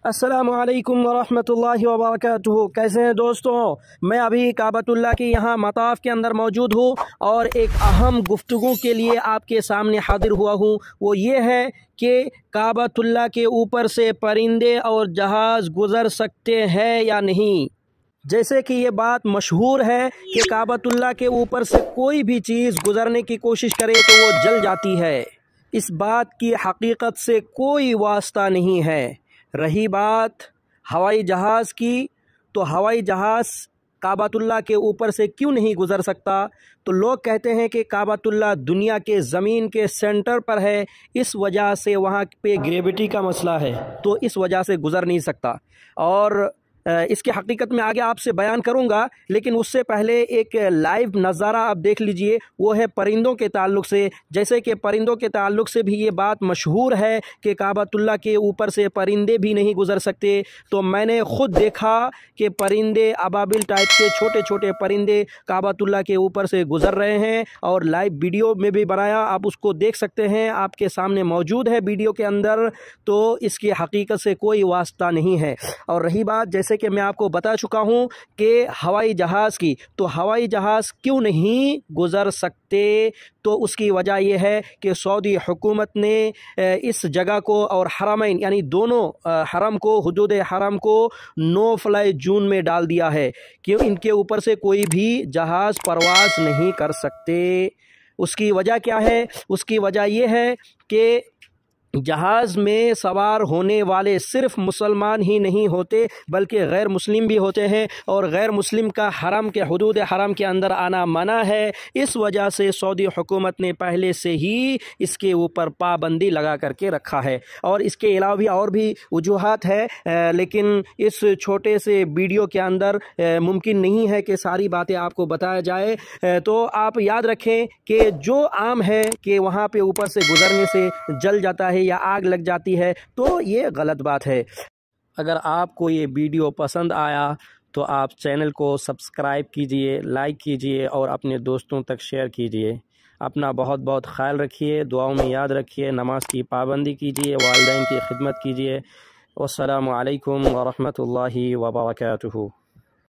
अस्सलामु अलैकुम वरहमतुल्लाहि वबरकातुहू। कैसे हैं दोस्तों? मैं अभी काबतुल्लाह के यहाँ मताफ के अंदर मौजूद हूँ और एक अहम गुफ्तगू के लिए आपके सामने हाजिर हुआ हूँ। वो ये है कि काबतुल्लाह के ऊपर से परिंदे और जहाज़ गुज़र सकते हैं या नहीं। जैसे कि ये बात मशहूर है कि काबतुल्लाह के ऊपर से कोई भी चीज़ गुज़रने की कोशिश करे तो वो जल जाती है। इस बात की हकीकत से कोई वास्ता नहीं है। रही बात हवाई जहाज़ की, तो हवाई जहाज़ काबतुल्लाह के ऊपर से क्यों नहीं गुज़र सकता? तो लोग कहते हैं कि काबतुल्लाह दुनिया के ज़मीन के सेंटर पर है, इस वजह से वहाँ पे ग्रेविटी का मसला है, तो इस वजह से गुज़र नहीं सकता। और इसकी हकीकत में आगे आपसे बयान करूंगा, लेकिन उससे पहले एक लाइव नज़ारा आप देख लीजिए। वो है परिंदों के ताल्लुक़ से। जैसे कि परिंदों के ताल्लुक़ से भी ये बात मशहूर है कि काबतुल्लाह के ऊपर से परिंदे भी नहीं गुज़र सकते। तो मैंने ख़ुद देखा कि परिंदे, अबाबिल टाइप के छोटे छोटे परिंदे काबतुल्लाह के ऊपर से गुज़र रहे हैं, और लाइव वीडियो में भी बनाया, आप उसको देख सकते हैं, आपके सामने मौजूद है वीडियो के अंदर। तो इसकी हकीकत से कोई वास्ता नहीं है। और रही बात, जैसे कि मैं आपको बता चुका हूं कि हवाई जहाज़ की, तो हवाई जहाज़ क्यों नहीं गुज़र सकते? तो उसकी वजह यह है कि सऊदी हुकूमत ने इस जगह को और हरमैन यानी दोनों हरम को, हुदूद हरम को नो फ्लाई जोन में डाल दिया है कि इनके ऊपर से कोई भी जहाज़ परवाज़ नहीं कर सकते। उसकी वजह क्या है? उसकी वजह यह है कि जहाज़ में सवार होने वाले सिर्फ मुसलमान ही नहीं होते, बल्कि गैर मुस्लिम भी होते हैं, और गैर मुस्लिम का हरम के, हुदूद हरम के अंदर आना मना है। इस वजह से सऊदी हुकूमत ने पहले से ही इसके ऊपर पाबंदी लगा करके रखा है। और इसके अलावा भी और भी वजूहात है, लेकिन इस छोटे से वीडियो के अंदर मुमकिन नहीं है कि सारी बातें आपको बताया जाए। तो आप याद रखें कि जो आम है कि वहाँ पे ऊपर से गुजरने से जल जाता है या आग लग जाती है, तो ये गलत बात है। अगर आपको ये वीडियो पसंद आया तो आप चैनल को सब्सक्राइब कीजिए, लाइक कीजिए और अपने दोस्तों तक शेयर कीजिए। अपना बहुत बहुत ख्याल रखिए, दुआओं में याद रखिए, नमाज की पाबंदी कीजिए, वालिदैन की खिदमत कीजिए। वस्सलामु अलैकुम वरहमतुल्लाहि वबरकातुहू।